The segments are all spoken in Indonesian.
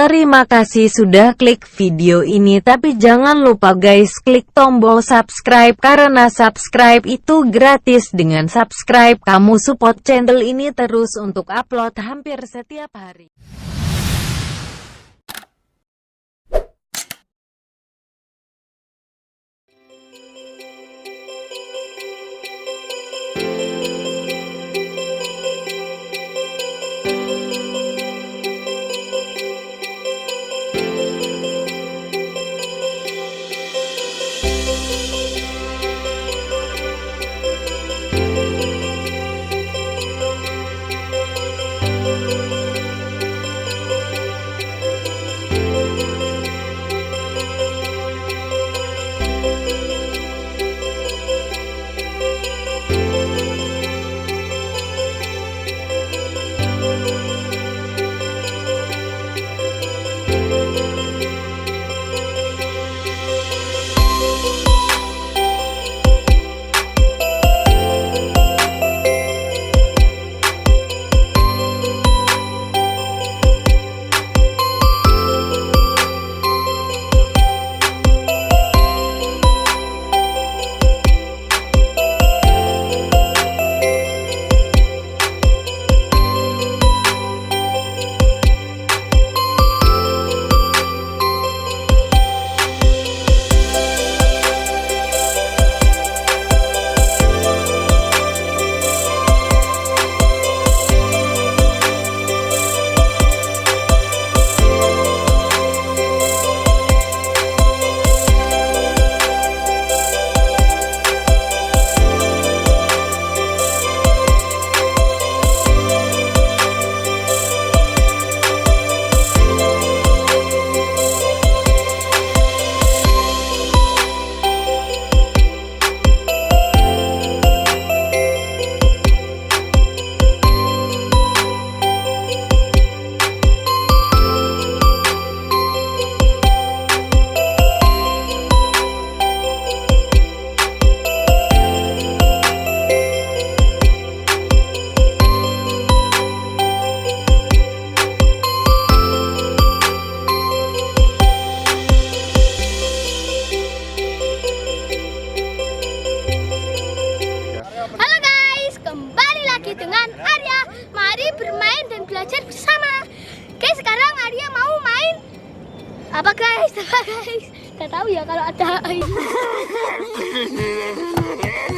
Terima kasih sudah klik video ini, tapi jangan lupa guys klik tombol subscribe karena subscribe itu gratis. Dengan subscribe kamu support channel ini terus untuk upload hampir setiap hari. Dengan Arya, mari bermain dan belajar bersama. Oke, sekarang Arya mau main apa guys? Gak tahu ya kalau ada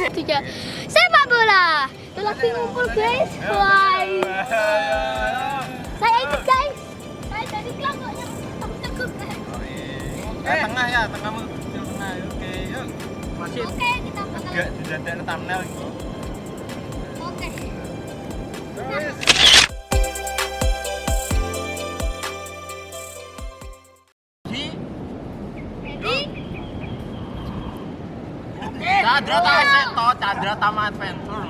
itu ya. Sepak bola. Itu lagi ngumpul guys. Wah. Saya ikut guys. Saya jadi kelompoknya teguh guys. Tengah ya, tengah. Oke, yuk. Masih. Oke, kita bakal. Enggak ada thumbnail gitu. Oke. Candratama Adventure.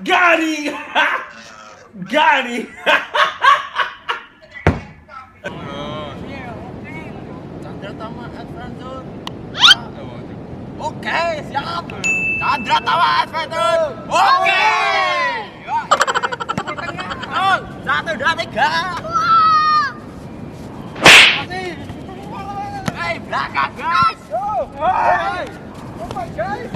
Gani. Candratama Adventure. Oke, siap. Candratama Adventure. Oke. Oh, 1, 2, 3. Masih. Hei, belakang guys. Hei. Oh my guys.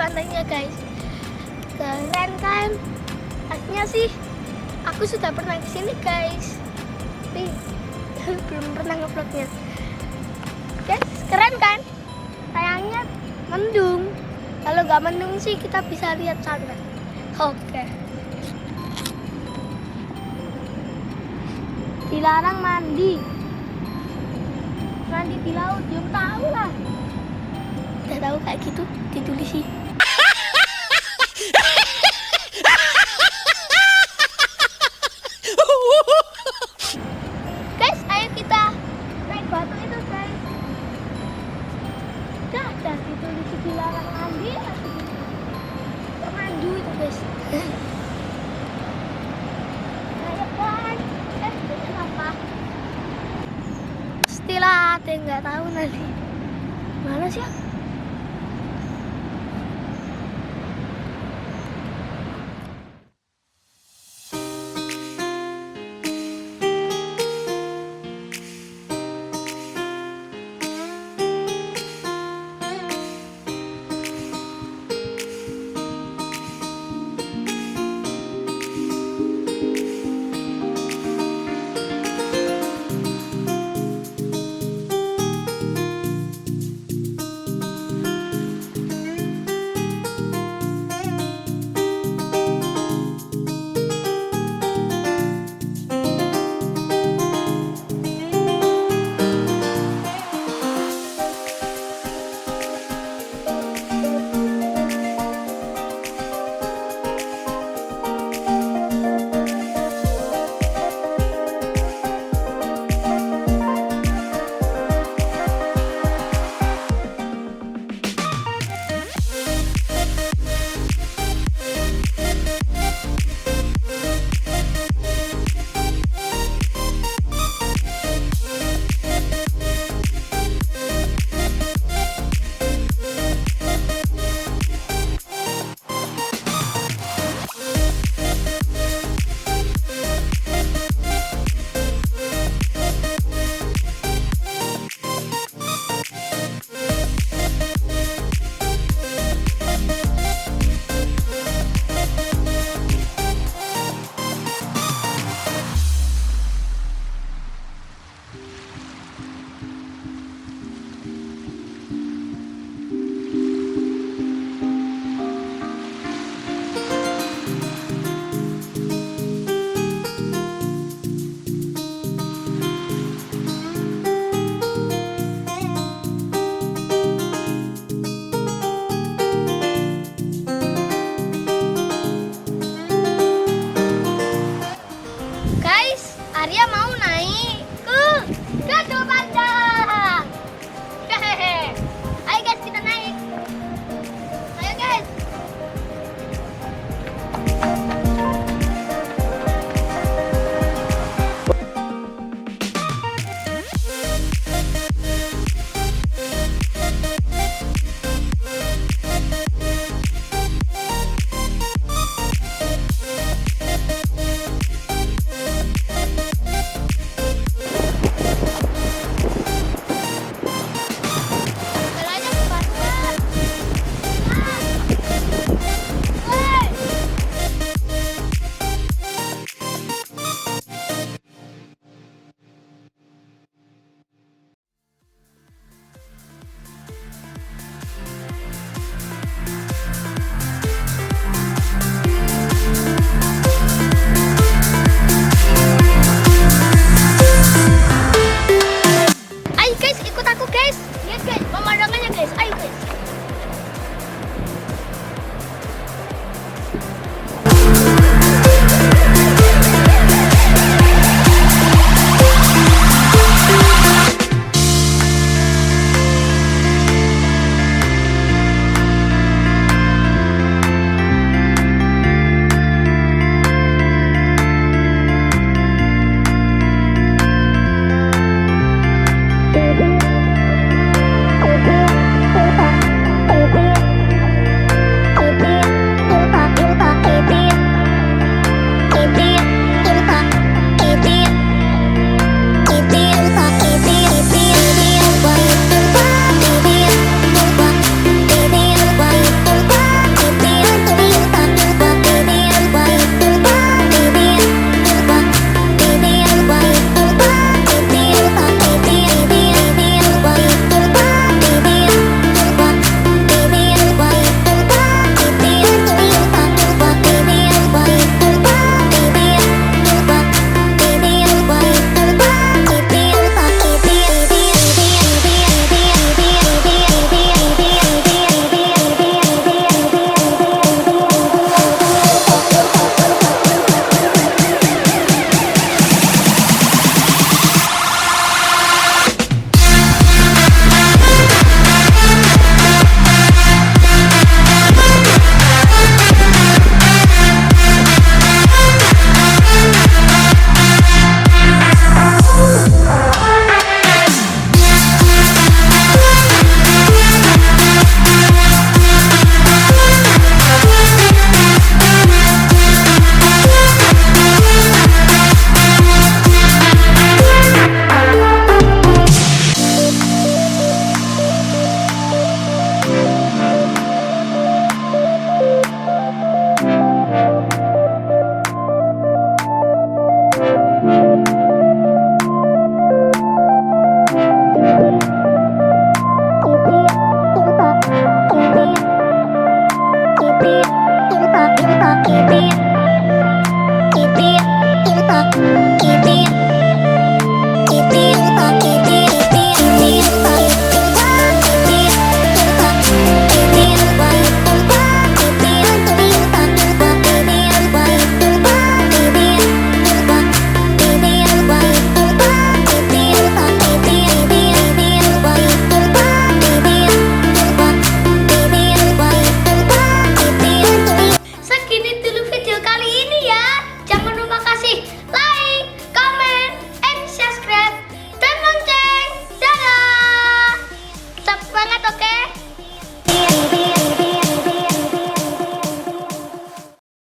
pantainya guys. Keren kan? Aslinya sih aku sudah pernah kesini guys, tapi belum pernah ngevlognya. mendung. Kalau nggak mendung sih kita bisa lihat sunrise. Oke. Dilarang mandi. Mandi di laut, belum tahu lah. Udah tahu kayak gitu, ditulis sih. Guys, ayo kita naik batu itu, guys. Udah ditulis dilarang mandi. Mandu itu, guys. Ayo, guys. Kenapa? Pastilah ada yang nggak tahu nanti. Mana sih? Arya mau naik ke Gedung Panjang. Hehehe. Ayo guys, kita naik. Ayo guys. oke?